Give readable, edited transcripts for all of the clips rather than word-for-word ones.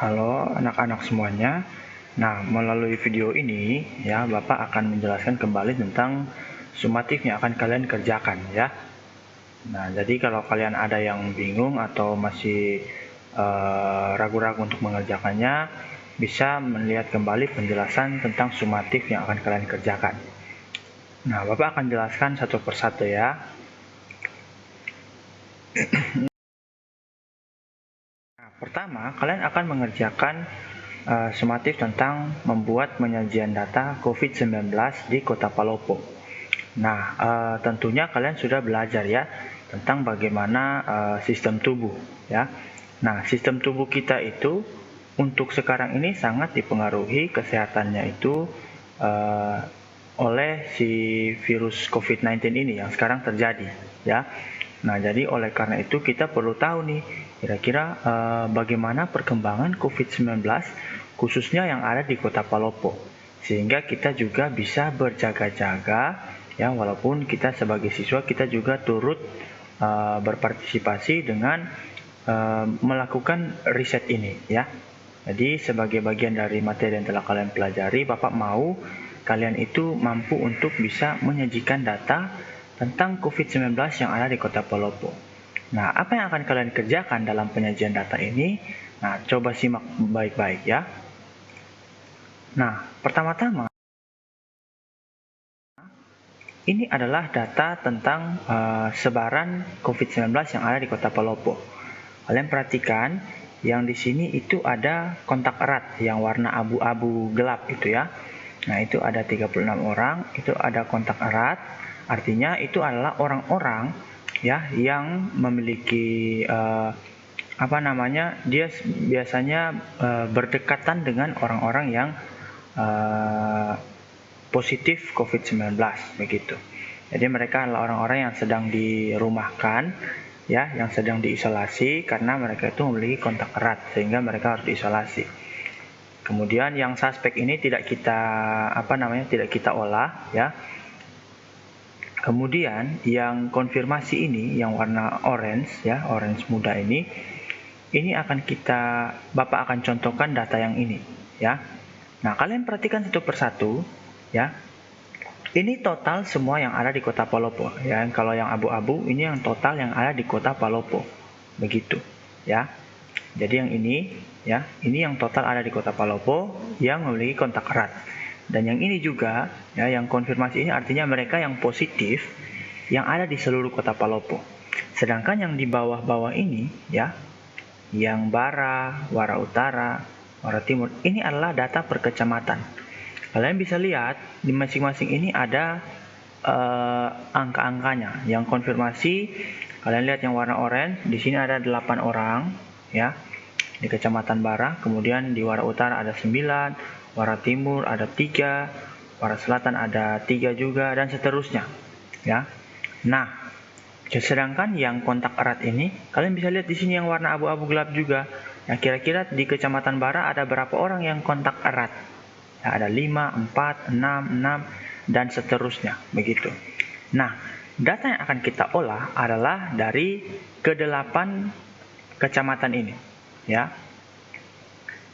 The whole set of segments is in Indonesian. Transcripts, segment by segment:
Halo anak-anak semuanya. Nah, melalui video ini ya, Bapak akan menjelaskan kembali tentang sumatif yang akan kalian kerjakan ya. Nah, jadi kalau kalian ada yang bingung atau masih ragu-ragu untuk mengerjakannya, bisa melihat kembali penjelasan tentang sumatif yang akan kalian kerjakan. Nah, Bapak akan jelaskan satu persatu ya. Nah, pertama, kalian akan mengerjakan sumatif tentang membuat penyajian data COVID-19 di Kota Palopo. Nah, tentunya kalian sudah belajar ya tentang bagaimana sistem tubuh ya. Nah, sistem tubuh kita itu untuk sekarang ini sangat dipengaruhi kesehatannya itu oleh si virus COVID-19 ini yang sekarang terjadi ya. Nah, jadi oleh karena itu kita perlu tahu nih kira-kira bagaimana perkembangan COVID-19 khususnya yang ada di Kota Palopo, sehingga kita juga bisa berjaga-jaga ya, walaupun kita sebagai siswa kita juga turut berpartisipasi dengan melakukan riset ini ya. Jadi sebagai bagian dari materi yang telah kalian pelajari, Bapak mau kalian itu mampu untuk bisa menyajikan data tentang COVID-19 yang ada di Kota Palopo. Nah, apa yang akan kalian kerjakan dalam penyajian data ini? Nah, coba simak baik-baik ya. Nah, pertama-tama, ini adalah data tentang sebaran COVID-19 yang ada di Kota Palopo. Kalian perhatikan, yang di sini itu ada kontak erat yang warna abu-abu gelap itu ya. Nah, itu ada 36 orang, itu ada kontak erat. Artinya itu adalah orang-orang ya yang memiliki dia biasanya berdekatan dengan orang-orang yang positif COVID-19 begitu. Jadi mereka adalah orang-orang yang sedang dirumahkan ya, yang sedang diisolasi karena mereka itu memiliki kontak erat sehingga mereka harus diisolasi. Kemudian yang suspek ini tidak kita olah ya. Kemudian yang konfirmasi ini yang warna orange ya, orange muda ini akan Bapak akan contohkan data yang ini ya. Nah, kalian perhatikan satu persatu ya. Ini total semua yang ada di Kota Palopo ya. Kalau yang abu-abu ini yang total yang ada di Kota Palopo. Begitu ya. Jadi yang ini ya, ini yang total ada di Kota Palopo yang memiliki kontak erat. Dan yang ini juga ya, yang konfirmasi ini artinya mereka yang positif yang ada di seluruh Kota Palopo. Sedangkan yang di bawah-bawah ini ya, yang Bara, Wara Utara, Wara Timur, ini adalah data per kecamatan. Kalian bisa lihat di masing-masing ini ada angka-angkanya. Yang konfirmasi, kalian lihat yang warna oranye, di sini ada 8 orang ya. Di Kecamatan Bara, kemudian di Wara Utara ada 9, Wara Timur ada 3, Wara Selatan ada 3 juga, dan seterusnya ya. Nah, sedangkan yang kontak erat ini, kalian bisa lihat di sini yang warna abu-abu gelap juga. Nah, kira-kira di Kecamatan Bara ada berapa orang yang kontak erat? Ya, ada 5, 4, 6, 6, dan seterusnya begitu. Nah, data yang akan kita olah adalah dari ke-8 kecamatan ini ya,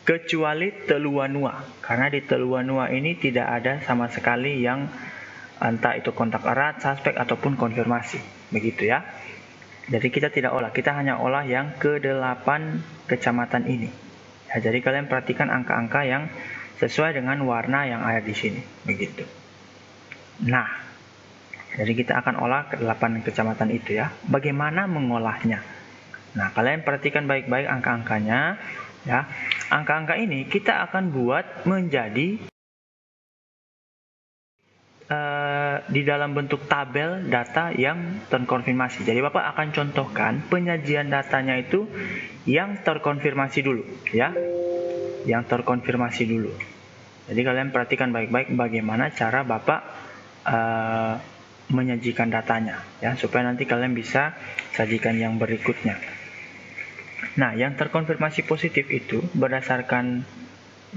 kecuali Teluanua, karena di Teluanua ini tidak ada sama sekali yang entah itu kontak erat, suspek ataupun konfirmasi begitu ya. Jadi kita tidak olah, kita hanya olah yang ke-8 kecamatan ini ya. Jadi kalian perhatikan angka-angka yang sesuai dengan warna yang ada di sini begitu. Nah, jadi kita akan olah ke-8 kecamatan itu ya. Bagaimana mengolahnya? Nah, kalian perhatikan baik-baik angka-angkanya ya. Angka-angka ini kita akan buat menjadi di dalam bentuk tabel data yang terkonfirmasi. Jadi Bapak akan contohkan penyajian datanya itu yang terkonfirmasi dulu ya. Yang terkonfirmasi dulu. Jadi kalian perhatikan baik-baik bagaimana cara Bapak menyajikan datanya ya, supaya nanti kalian bisa sajikan yang berikutnya. Nah, yang terkonfirmasi positif itu berdasarkan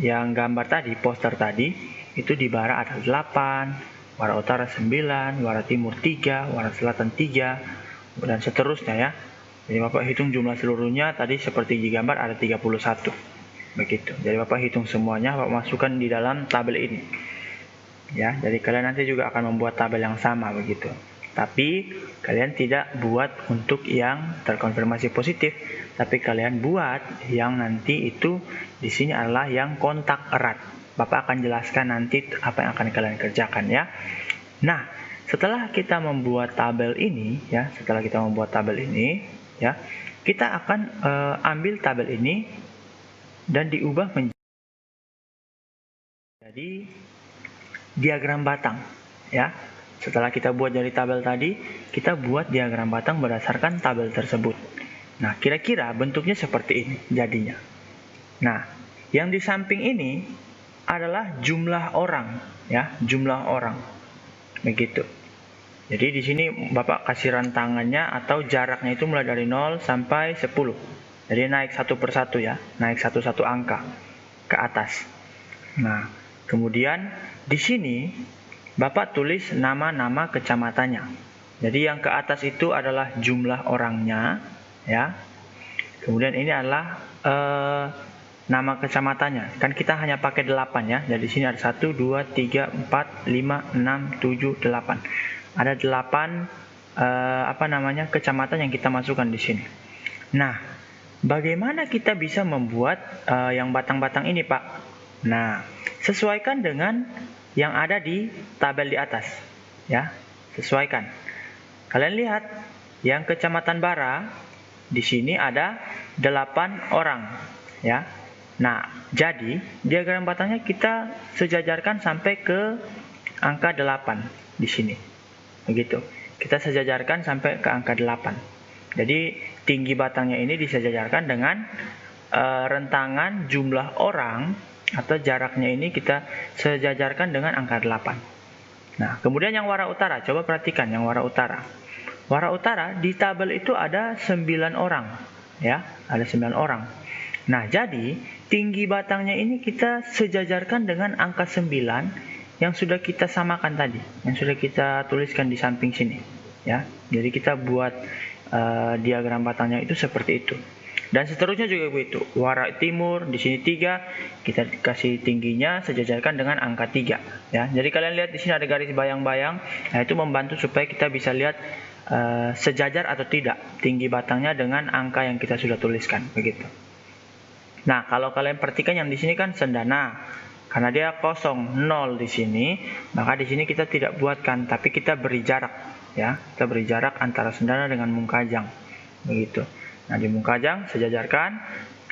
yang gambar tadi, poster tadi, itu di Bara ada 8, Wara Utara 9, Wara Timur 3, Wara Selatan 3, dan seterusnya ya. Jadi Bapak hitung jumlah seluruhnya tadi seperti di gambar ada 31. begitu. Jadi Bapak hitung semuanya, Bapak masukkan di dalam tabel ini. Ya, jadi kalian nanti juga akan membuat tabel yang sama begitu. Tapi kalian tidak buat untuk yang terkonfirmasi positif, tapi kalian buat yang nanti itu di sini adalah yang kontak erat. Bapak akan jelaskan nanti apa yang akan kalian kerjakan ya. Nah, setelah kita membuat tabel ini ya, kita akan ambil tabel ini dan diubah menjadi diagram batang ya. Setelah kita buat dari tabel tadi, kita buat diagram batang berdasarkan tabel tersebut. Nah, kira-kira bentuknya seperti ini jadinya. Nah, yang di samping ini adalah jumlah orang ya, jumlah orang. Begitu. Jadi di sini Bapak kasih rentangannya atau jaraknya itu mulai dari 0 sampai 10. Jadi naik satu persatu ya, naik satu-satu angka ke atas. Nah, kemudian di sini Bapak tulis nama-nama kecamatannya. Jadi yang ke atas itu adalah jumlah orangnya ya. Kemudian ini adalah nama kecamatannya. Kan kita hanya pakai 8 ya. Jadi di sini ada 1 2 3 4 5 6 7 8. Ada 8 kecamatan yang kita masukkan di sini. Nah, bagaimana kita bisa membuat yang batang-batang ini, Pak? Nah, sesuaikan dengan yang ada di tabel di atas ya, sesuaikan. Kalian lihat yang kecamatan Bara di sini ada 8 orang ya. Nah, jadi diagram batangnya kita sejajarkan sampai ke angka 8 di sini. Begitu. Kita sejajarkan sampai ke angka 8. Jadi tinggi batangnya ini disejajarkan dengan rentangan jumlah orang atau jaraknya ini kita sejajarkan dengan angka 8. Nah, kemudian yang warna utara, coba perhatikan yang warna utara. Warna utara di tabel itu ada 9 orang, ya, ada 9 orang. Nah, jadi tinggi batangnya ini kita sejajarkan dengan angka 9 yang sudah kita samakan tadi, yang sudah kita tuliskan di samping sini, ya. Jadi kita buat diagram batangnya itu seperti itu. Dan seterusnya juga begitu. Warna timur di sini 3, kita kasih tingginya sejajarkan dengan angka 3 ya. Jadi kalian lihat di sini ada garis bayang-bayang. Nah, itu membantu supaya kita bisa lihat sejajar atau tidak tinggi batangnya dengan angka yang kita sudah tuliskan begitu. Nah, kalau kalian perhatikan yang di sini kan sendana. Karena dia kosong 0 di sini, maka di sini kita tidak buatkan, tapi kita beri jarak ya. Kita beri jarak antara sendana dengan mungkajang. Begitu. Nah, di mungkajang sejajarkan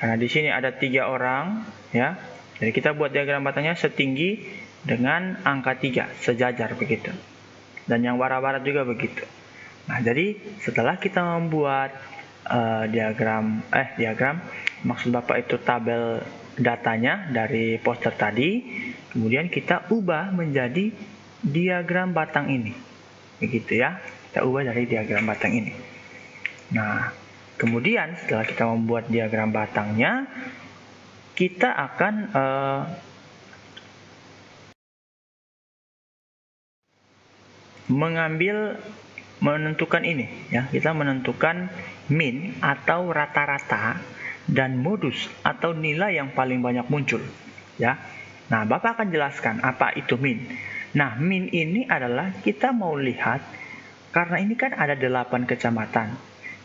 karena di sini ada 3 orang ya. Jadi kita buat diagram batangnya setinggi dengan angka 3, sejajar begitu. Dan yang warna barat juga begitu. Nah, jadi setelah kita membuat diagram maksud Bapak itu tabel datanya dari poster tadi, kemudian kita ubah menjadi diagram batang ini. Begitu ya. Kita ubah dari diagram batang ini. Nah, kemudian setelah kita membuat diagram batangnya, kita akan menentukan ini ya. Kita menentukan min atau rata-rata dan modus atau nilai yang paling banyak muncul ya. Nah, Bapak akan jelaskan apa itu min. Nah, min ini adalah kita mau lihat karena ini kan ada 8 kecamatan.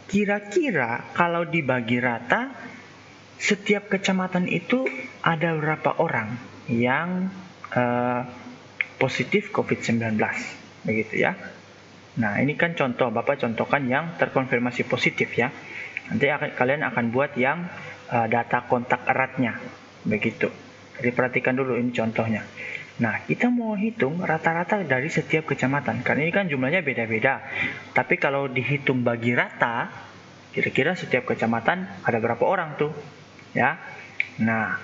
Kira-kira kalau dibagi rata, setiap kecamatan itu ada berapa orang yang positif COVID-19, begitu ya. Nah, ini kan contoh, Bapak contohkan yang terkonfirmasi positif ya. Nanti kalian akan buat yang data kontak eratnya, begitu. Jadi perhatikan dulu ini contohnya. Nah, kita mau hitung rata-rata dari setiap kecamatan. Karena ini kan jumlahnya beda-beda. Tapi kalau dihitung bagi rata, kira-kira setiap kecamatan ada berapa orang tuh? Ya. Nah,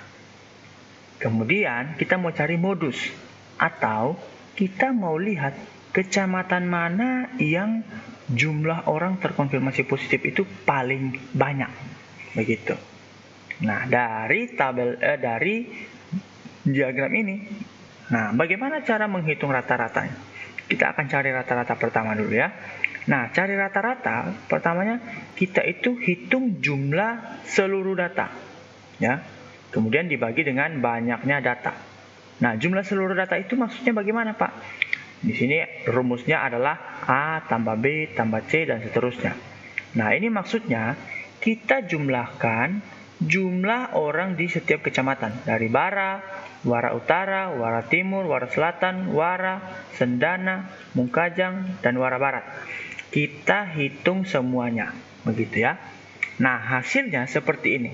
kemudian kita mau cari modus. Atau kita mau lihat kecamatan mana yang jumlah orang terkonfirmasi positif itu paling banyak. Begitu. Nah, dari diagram ini. Nah, bagaimana cara menghitung rata-ratanya? Kita akan cari rata-rata pertama dulu ya. Nah, cari rata-rata pertamanya kita itu hitung jumlah seluruh data. Ya. kemudian dibagi dengan banyaknya data. Nah, jumlah seluruh data itu maksudnya bagaimana, Pak? Di sini rumusnya adalah A tambah B tambah C dan seterusnya. Nah, ini maksudnya kita jumlahkan jumlah orang di setiap kecamatan. Dari Bara, Wara Utara, Wara Timur, Wara Selatan, Wara, Sendana, Mungkajang, dan Wara Barat. Kita hitung semuanya, begitu ya. Nah, hasilnya seperti ini.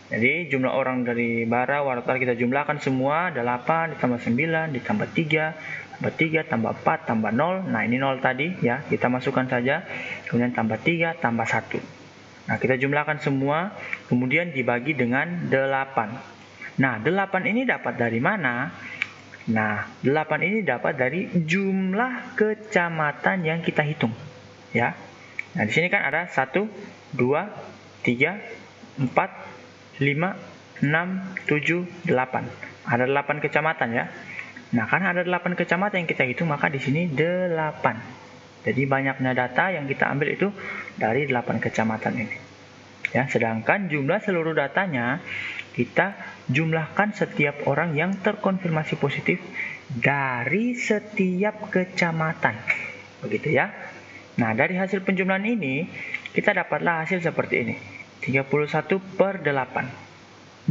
Jadi jumlah orang dari Bara, Wara Utara kita jumlahkan semua, 8 ditambah 9 ditambah 3 tambah 3 tambah 4 tambah 0. Nah, ini 0 tadi ya, kita masukkan saja. Kemudian tambah 3 tambah 1. Nah, kita jumlahkan semua, kemudian dibagi dengan 8. Nah, 8 ini dapat dari mana? Nah, 8 ini dapat dari jumlah kecamatan yang kita hitung ya. Nah, di sini kan ada 1 2 3 4 5, 6, 7, 8. Ada 8 kecamatan ya. Nah, karena ada 8 kecamatan yang kita hitung, maka di sini 8. Jadi banyaknya data yang kita ambil itu dari 8 kecamatan ini. Ya, sedangkan jumlah seluruh datanya kita jumlahkan setiap orang yang terkonfirmasi positif dari setiap kecamatan. Begitu ya. Nah, dari hasil penjumlahan ini kita dapatlah hasil seperti ini. 31/8.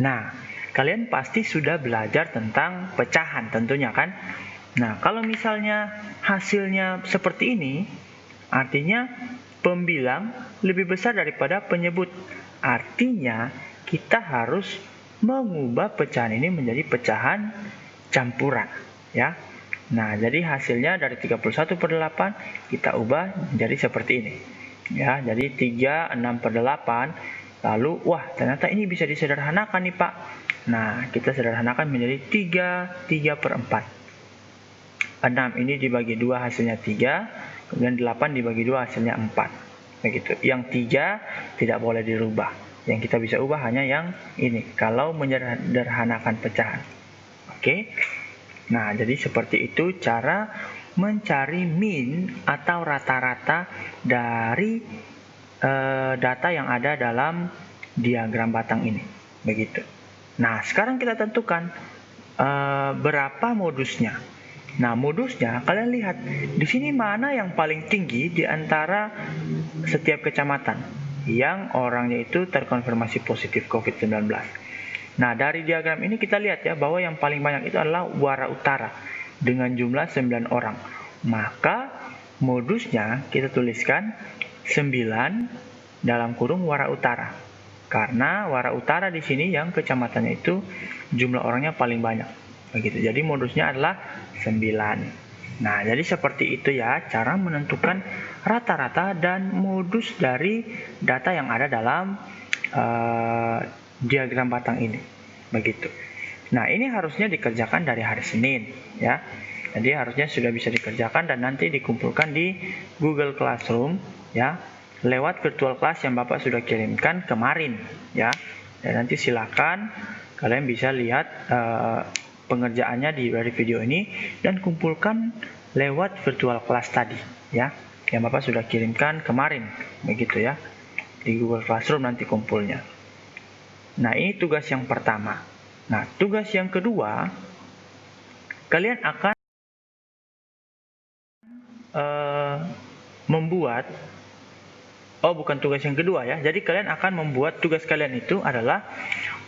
Nah, kalian pasti sudah belajar tentang pecahan tentunya kan? Nah, kalau misalnya hasilnya seperti ini, artinya pembilang lebih besar daripada penyebut. Artinya kita harus mengubah pecahan ini menjadi pecahan campuran ya. Nah, jadi hasilnya dari 31/8 kita ubah menjadi seperti ini. Ya, jadi 36/8. Lalu, wah ternyata ini bisa disederhanakan nih Pak. Nah, kita sederhanakan menjadi 3/4. 6 ini dibagi 2 hasilnya 3, kemudian 8 dibagi 2 hasilnya 4. Begitu. Yang 3 tidak boleh dirubah. Yang kita bisa ubah hanya yang ini, kalau menyederhanakan pecahan. Oke. Nah, jadi seperti itu cara mencari min atau rata-rata dari data yang ada dalam diagram batang ini. Begitu. Nah, sekarang kita tentukan berapa modusnya. Nah, modusnya kalian lihat di sini mana yang paling tinggi di antara setiap kecamatan yang orangnya itu terkonfirmasi positif COVID-19. Nah, dari diagram ini kita lihat ya bahwa yang paling banyak itu adalah Wara Utara dengan jumlah 9 orang. Maka modusnya kita tuliskan 9 dalam kurung Wara Utara. Karena Wara Utara di sini yang kecamatannya itu jumlah orangnya paling banyak. Begitu. Jadi modusnya adalah 9. Nah, jadi seperti itu ya cara menentukan rata-rata dan modus dari data yang ada dalam diagram batang ini. Begitu. Nah, ini harusnya dikerjakan dari hari Senin ya. Jadi harusnya sudah bisa dikerjakan dan nanti dikumpulkan di Google Classroom ya, lewat virtual class yang Bapak sudah kirimkan kemarin ya. Dan nanti silakan kalian bisa lihat pengerjaannya dari video ini dan kumpulkan lewat virtual class tadi ya, yang Bapak sudah kirimkan kemarin. Begitu ya. Di Google Classroom nanti kumpulnya. Nah, ini tugas yang pertama. Nah, tugas yang kedua, kalian akan membuat bukan tugas yang kedua ya. Jadi kalian akan membuat, tugas kalian itu adalah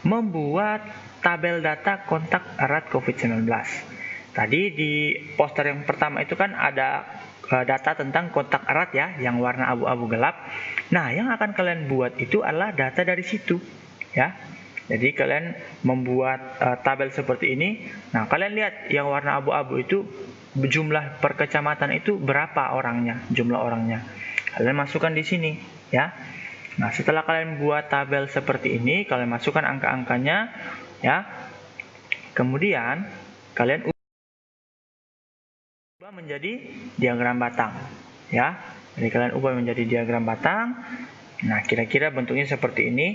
membuat tabel data kontak erat COVID-19. Tadi di poster yang pertama itu kan ada data tentang kontak erat ya, yang warna abu-abu gelap. Nah, yang akan kalian buat itu adalah data dari situ ya. Jadi kalian membuat tabel seperti ini. Nah, kalian lihat yang warna abu-abu itu jumlah per kecamatan itu berapa orangnya, jumlah orangnya. Kalian masukkan di sini ya. Nah, setelah kalian buat tabel seperti ini, kalian masukkan angka-angkanya ya. Kemudian kalian ubah menjadi diagram batang ya. Jadi kalian ubah menjadi diagram batang. Nah, kira-kira bentuknya seperti ini.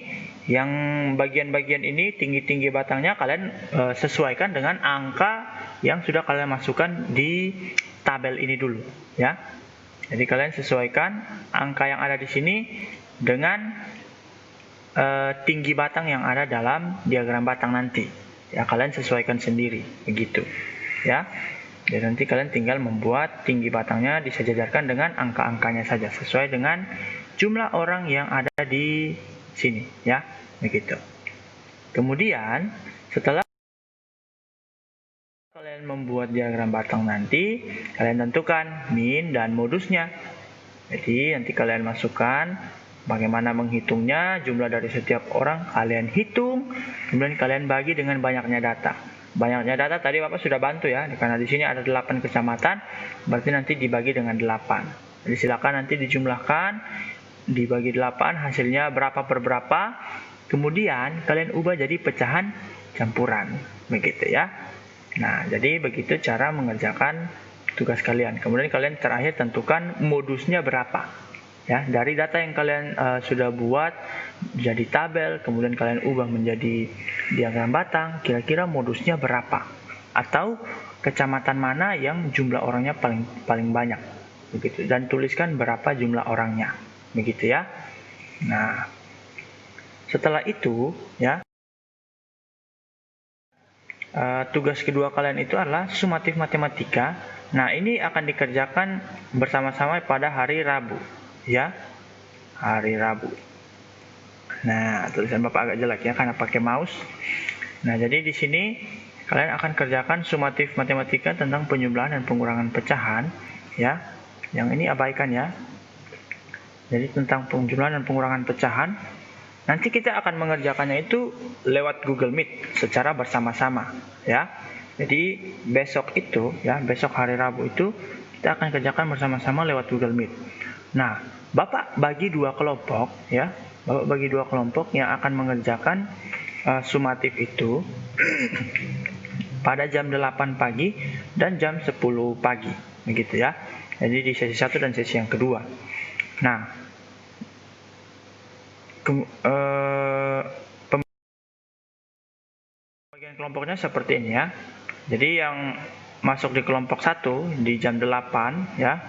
Yang bagian-bagian ini tinggi-tinggi batangnya kalian sesuaikan dengan angka yang sudah kalian masukkan di tabel ini dulu ya. Jadi kalian sesuaikan angka yang ada di sini dengan tinggi batang yang ada dalam diagram batang nanti. Ya, kalian sesuaikan sendiri begitu. Ya. Jadi nanti kalian tinggal membuat tinggi batangnya disejajarkan dengan angka-angkanya saja sesuai dengan jumlah orang yang ada di sini, ya. Begitu. Kemudian, setelah kalian membuat diagram batang nanti, kalian tentukan min dan modusnya. Jadi nanti kalian masukkan bagaimana menghitungnya, jumlah dari setiap orang kalian hitung, kemudian kalian bagi dengan banyaknya data. Banyaknya data tadi Bapak sudah bantu ya, karena di sini ada 8 kecamatan, berarti nanti dibagi dengan 8. Jadi silakan nanti dijumlahkan, dibagi 8, hasilnya berapa per berapa, kemudian kalian ubah jadi pecahan campuran, begitu ya. Nah, jadi begitu cara mengerjakan tugas kalian. Kemudian kalian terakhir tentukan modusnya berapa. Ya, dari data yang kalian sudah buat jadi tabel, kemudian kalian ubah menjadi diagram batang, kira-kira modusnya berapa? Atau kecamatan mana yang jumlah orangnya paling banyak? Begitu. Dan tuliskan berapa jumlah orangnya. Begitu ya. Nah, setelah itu ya, tugas kedua kalian itu adalah sumatif matematika. Nah, ini akan dikerjakan bersama-sama pada hari Rabu, ya. Hari Rabu. Nah, tulisan Bapak agak jelek ya karena pakai mouse. Nah, jadi di sini kalian akan kerjakan sumatif matematika tentang penjumlahan dan pengurangan pecahan, ya. Yang ini abaikan ya. Jadi tentang penjumlahan dan pengurangan pecahan. Nanti kita akan mengerjakannya itu lewat Google Meet secara bersama-sama, ya. Jadi besok itu, ya, besok hari Rabu itu kita akan kerjakan bersama-sama lewat Google Meet. Nah, Bapak bagi 2 kelompok, ya. Bapak bagi 2 kelompok yang akan mengerjakan sumatif itu pada jam 8 pagi dan jam 10 pagi, begitu ya. Jadi di sesi 1 dan sesi yang kedua. Nah, bagian kelompoknya seperti ini ya. Jadi yang masuk di kelompok 1 di jam 8 ya,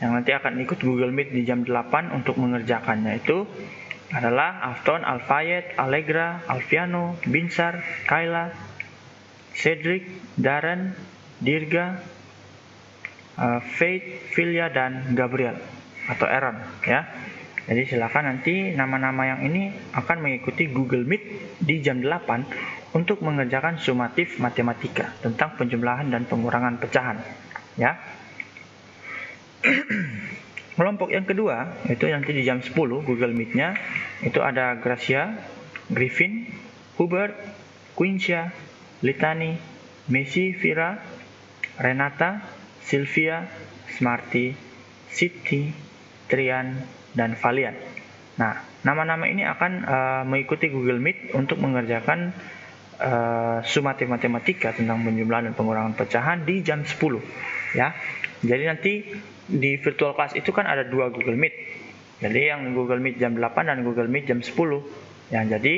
yang nanti akan ikut Google Meet di jam 8 untuk mengerjakannya itu adalah Afton, Alfayet, Allegra, Alfiano, Binsar, Kayla, Cedric, Darren, Dirga, Faith, Filia, dan Gabriel atau Aaron ya. Jadi silakan nanti nama-nama yang ini akan mengikuti Google Meet di jam 8 untuk mengerjakan sumatif matematika tentang penjumlahan dan pengurangan pecahan ya. Kelompok yang kedua itu nanti di jam 10 Google Meet-nya itu ada Gracia, Griffin, Hubert, Quincia, Litani, Messi, Vira, Renata, Sylvia, Smarty, Siti, Trian, dan Valian. Nah, nama-nama ini akan mengikuti Google Meet untuk mengerjakan sumatif matematika tentang penjumlahan dan pengurangan pecahan di jam 10 ya. Jadi nanti di virtual class itu kan ada 2 Google Meet. Jadi yang Google Meet jam 8 dan Google Meet jam 10. Ya, jadi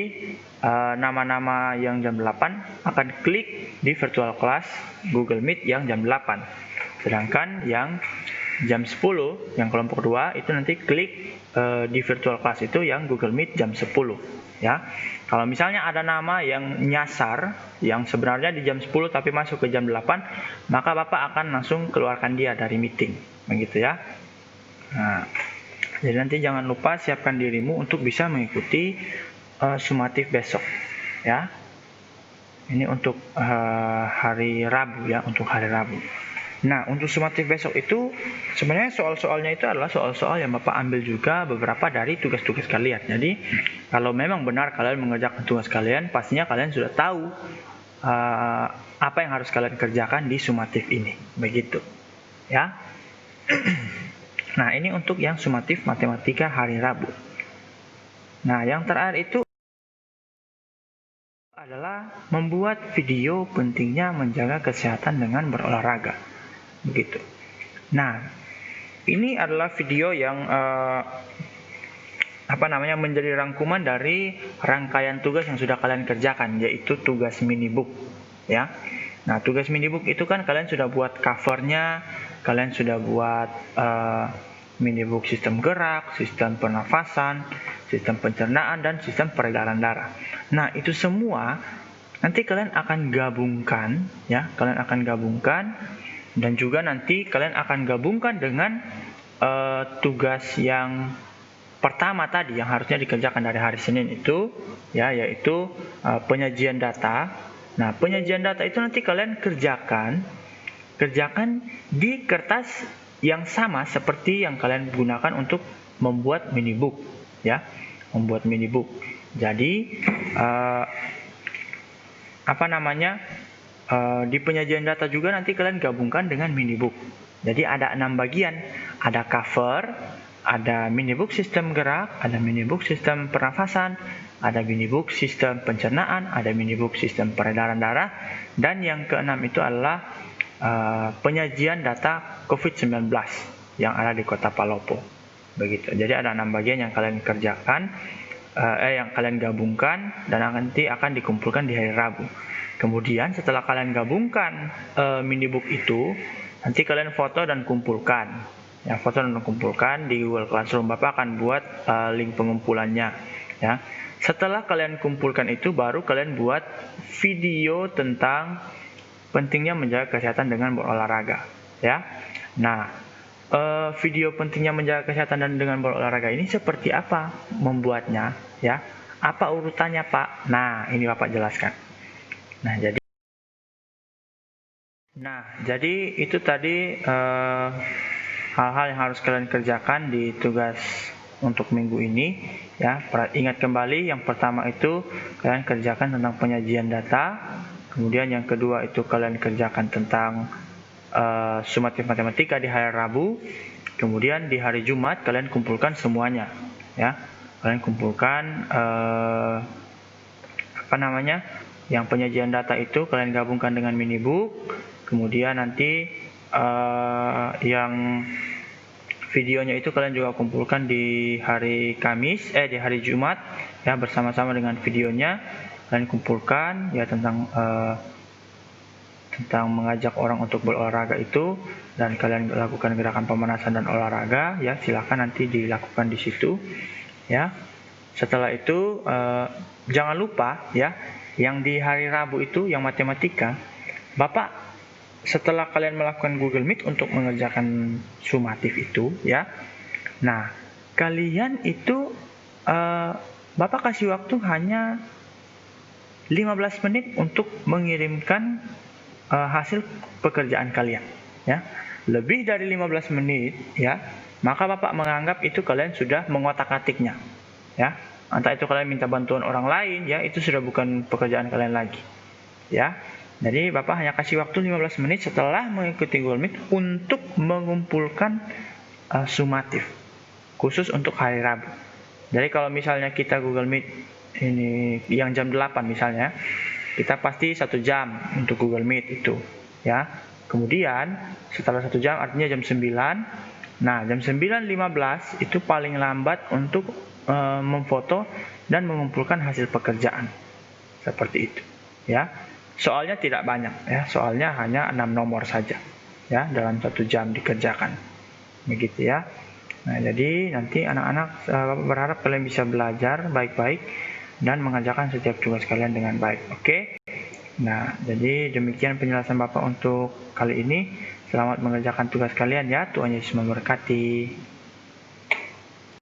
nama-nama yang jam 8 akan klik di virtual class Google Meet yang jam 8. Sedangkan yang jam 10, yang kelompok 2 itu nanti klik di virtual class itu yang Google Meet jam 10 ya. Kalau misalnya ada nama yang nyasar yang sebenarnya di jam 10 tapi masuk ke jam 8, maka Bapak akan langsung keluarkan dia dari meeting, begitu ya. Nah, jadi nanti jangan lupa siapkan dirimu untuk bisa mengikuti sumatif besok ya. Ini untuk hari Rabu ya, untuk hari Rabu. Nah, untuk sumatif besok itu sebenarnya soal-soalnya itu adalah soal-soal yang Bapak ambil juga beberapa dari tugas-tugas kalian. Jadi, kalau memang benar kalian mengerjakan tugas kalian, pastinya kalian sudah tahu apa yang harus kalian kerjakan di sumatif ini. Begitu. Ya. Nah, ini untuk yang sumatif matematika hari Rabu. Nah, yang terakhir itu adalah membuat video pentingnya menjaga kesehatan dengan berolahraga. Begitu. Nah, ini adalah video yang menjadi rangkuman dari rangkaian tugas yang sudah kalian kerjakan, yaitu tugas minibook ya. Nah, tugas minibook itu kan kalian sudah buat covernya, kalian sudah buat minibook sistem gerak, sistem pernafasan, sistem pencernaan, dan sistem peredaran darah. Nah, itu semua nanti kalian akan gabungkan, ya, kalian akan gabungkan, dan juga nanti kalian akan gabungkan dengan tugas yang pertama tadi yang harusnya dikerjakan dari hari Senin itu, ya, yaitu penyajian data. Nah, penyajian data itu nanti kalian kerjakan di kertas yang sama seperti yang kalian gunakan untuk membuat minibook, ya, membuat minibook. Jadi di penyajian data juga nanti kalian gabungkan dengan minibook. Jadi ada 6 bagian, ada cover, ada minibook sistem gerak, ada minibook sistem pernafasan, ada minibook sistem pencernaan, ada minibook sistem peredaran darah, dan yang keenam itu adalah penyajian data COVID-19 yang ada di Kota Palopo. Begitu. Jadi ada 6 bagian yang kalian kerjakan, yang kalian gabungkan, dan nanti akan dikumpulkan di hari Rabu. Kemudian setelah kalian gabungkan minibook itu, nanti kalian foto dan kumpulkan. Ya, foto dan kumpulkan di Google Classroom. Bapak akan buat link pengumpulannya. Ya. Setelah kalian kumpulkan itu, baru kalian buat video tentang pentingnya menjaga kesehatan dengan berolahraga. Ya. Nah, video pentingnya menjaga kesehatan dan dengan berolahraga ini seperti apa membuatnya? Ya. Apa urutannya, Pak? Nah, ini Bapak jelaskan. Nah, jadi itu tadi hal-hal yang harus kalian kerjakan di tugas untuk minggu ini, ya. Ingat kembali, yang pertama itu kalian kerjakan tentang penyajian data, kemudian yang kedua itu kalian kerjakan tentang sumatif matematika di hari Rabu, kemudian di hari Jumat kalian kumpulkan semuanya, ya. Kalian kumpulkan yang penyajian data itu kalian gabungkan dengan minibook. Kemudian nanti yang videonya itu kalian juga kumpulkan di hari di hari Jumat, ya, bersama-sama dengan videonya kalian kumpulkan, ya, tentang mengajak orang untuk berolahraga itu, dan kalian lakukan gerakan pemanasan dan olahraga, ya. Silakan nanti dilakukan di situ, ya. Setelah itu jangan lupa, ya, yang di hari Rabu itu yang matematika, Bapak setelah kalian melakukan Google Meet untuk mengerjakan sumatif itu, ya. Nah, kalian itu Bapak kasih waktu hanya 15 menit untuk mengirimkan hasil pekerjaan kalian, ya. Lebih dari 15 menit, ya, maka Bapak menganggap itu kalian sudah mengotak-atiknya, ya. Entah itu kalian minta bantuan orang lain, ya, itu sudah bukan pekerjaan kalian lagi, ya. Jadi Bapak hanya kasih waktu 15 menit setelah mengikuti Google Meet untuk mengumpulkan sumatif khusus untuk hari Rabu. Jadi kalau misalnya kita Google Meet ini yang jam 8 misalnya, kita pasti 1 jam untuk Google Meet itu, ya. Kemudian setelah 1 jam artinya jam 9. Nah, jam 9.15 itu paling lambat untuk memfoto dan mengumpulkan hasil pekerjaan. Seperti itu, ya. Soalnya tidak banyak, ya. Soalnya hanya 6 nomor saja, ya, dalam 1 jam dikerjakan. Begitu, ya. Nah, jadi nanti anak-anak berharap kalian bisa belajar baik-baik dan mengerjakan setiap tugas kalian dengan baik. Oke? Nah, jadi demikian penjelasan Bapak untuk kali ini. Selamat mengerjakan tugas kalian, ya. Tuhan Yesus memberkati.